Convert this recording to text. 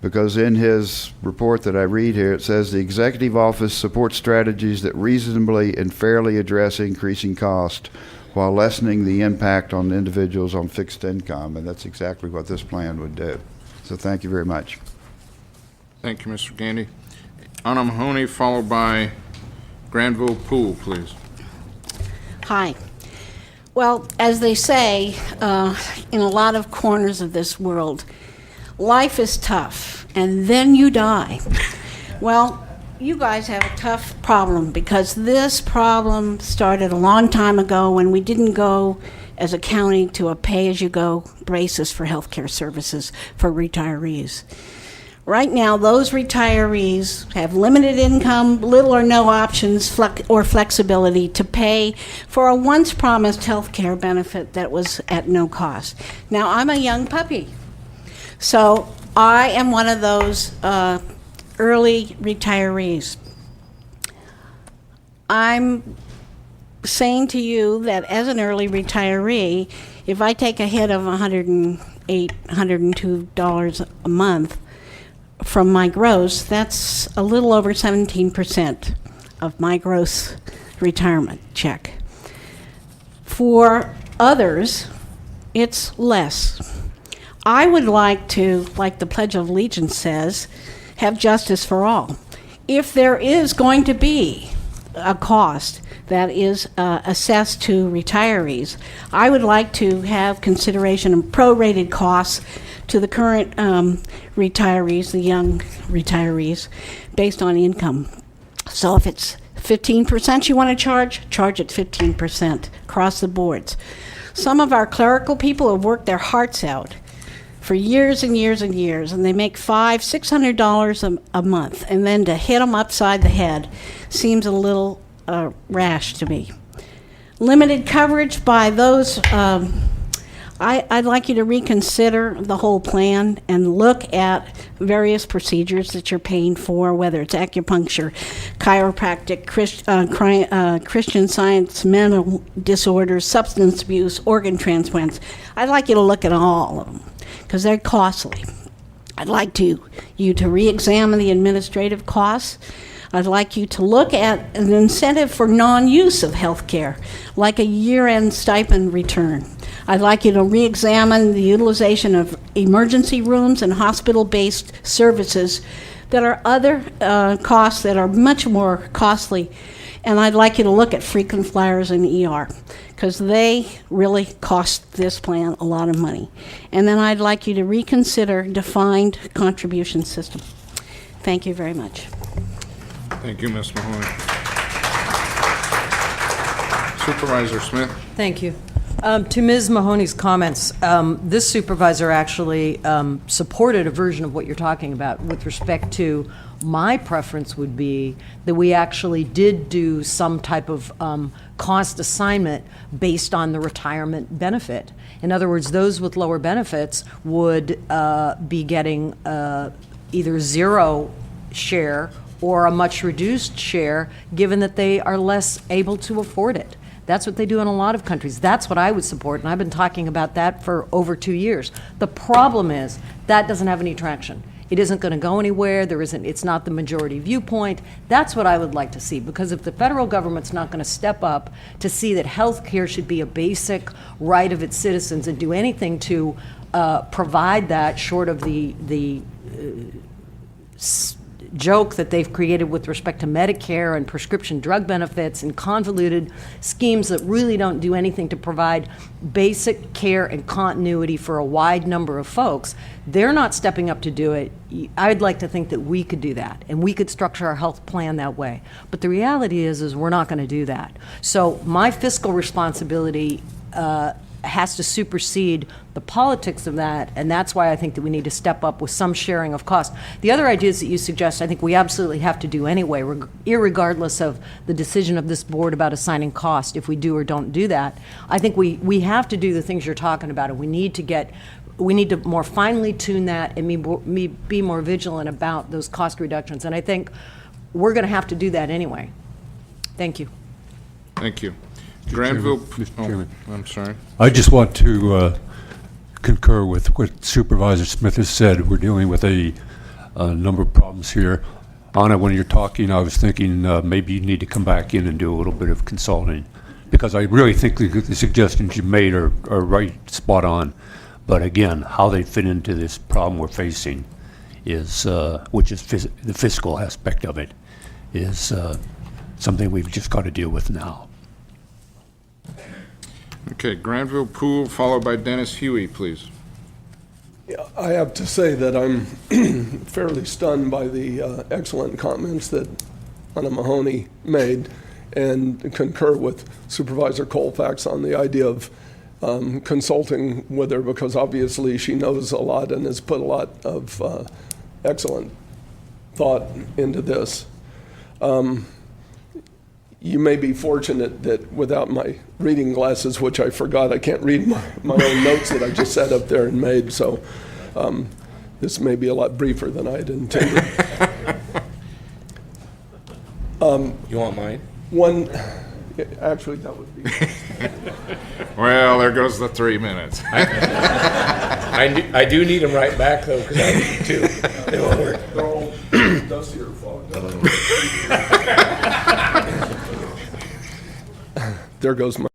because in his report that I read here, it says the executive office supports strategies that reasonably and fairly address increasing cost while lessening the impact on individuals on fixed income, and that's exactly what this plan would do. So thank you very much. Thank you, Mr. Gandy. Anna Mahoney, followed by Granville Poole, please. Hi. Well, as they say, in a lot of corners of this world, life is tough, and then you die. Well, you guys have a tough problem because this problem started a long time ago when we didn't go as a county to a pay-as-you-go basis for healthcare services for retirees. Right now, those retirees have limited income, little or no options or flexibility to pay for a once promised health care benefit that was at no cost. Now, I'm a young puppy, so I am one of those early retirees. I'm saying to you that as an early retiree, if I take a hit of $108, $102 a month, from my gross, that's a little over 17% of my gross retirement check. For others, it's less. I would like to, like the Pledge of Allegiance says, have justice for all. If there is going to be a cost that is assessed to retirees, I would like to have consideration of prorated costs to the current retirees, the young retirees, based on income. So if it's 15% you want to charge it 15% across the boards. Some of our clerical people have worked their hearts out for years and years and years, and they make $500-$600 a month, and then to hit them upside the head seems a little rash to me. Limited coverage by those, I'd like you to reconsider the whole plan and look at various procedures that you're paying for, whether it's acupuncture, chiropractic, Christian Science, mental disorders, substance abuse, organ transplants. I'd like you to look at all of them because they're costly. I'd like you to re-examine the administrative costs. I'd like you to look at an incentive for non-use of health care, like a year-end stipend return. I'd like you to re-examine the utilization of emergency rooms and hospital-based services that are other costs that are much more costly. And I'd like you to look at frequent flyers in ER, because they really cost this plan a lot of money. And then I'd like you to reconsider defined contribution system. Thank you very much. Thank you, Ms. Mahoney. Supervisor Smith. Thank you. To Ms. Mahoney's comments, this supervisor actually supported a version of what you're talking about with respect to my preference would be that we actually did do some type of cost assignment based on the retirement benefit. In other words, those with lower benefits would be getting either zero share or a much reduced share, given that they are less able to afford it. That's what they do in a lot of countries. That's what I would support, and I've been talking about that for over 2 years. The problem is that doesn't have any traction. It isn't going to go anywhere. It's not the majority viewpoint. That's what I would like to see, because if the federal government's not going to step up to see that health care should be a basic right of its citizens and do anything to provide that short of the joke that they've created with respect to Medicare and prescription drug benefits and convoluted schemes that really don't do anything to provide basic care and continuity for a wide number of folks, they're not stepping up to do it. I'd like to think that we could do that, and we could structure our health plan that way. But the reality is we're not going to do that. So my fiscal responsibility has to supersede the politics of that, and that's why I think that we need to step up with some sharing of cost. The other ideas that you suggest, I think we absolutely have to do anyway, irregardless of the decision of this board about assigning cost, if we do or don't do that. I think we have to do the things you're talking about, and we need to more finely tune that and be more vigilant about those cost reductions, and I think we're going to have to do that anyway. Thank you. Thank you. Granville, Mr. Chairman. I'm sorry. I just want to concur with what Supervisor Smith has said. We're dealing with a a number of problems here. Anna, when you're talking, I was thinking maybe you need to come back in and do a little bit of consulting, because I really think the suggestions you made are right, spot on. But again, how they fit into this problem we're facing is, which is the fiscal aspect of it, is something we've just got to deal with now. Okay, Granville Poole, followed by Dennis Huey, please. Yeah, I have to say that I'm fairly stunned by the excellent comments that Anna Mahoney made, and concur with Supervisor Colfax on the idea of consulting with her, because obviously she knows a lot and has put a lot of excellent thought into this. You may be fortunate that without my reading glasses, which I forgot, I can't read my own notes that I just sat up there and made, so this may be a lot briefer than I had intended. You want mine? One, actually, that would be. Well, there goes the 3 minutes. I do need them right back, though, because I need two. They won't work. They're all dusty or fogged up. There goes my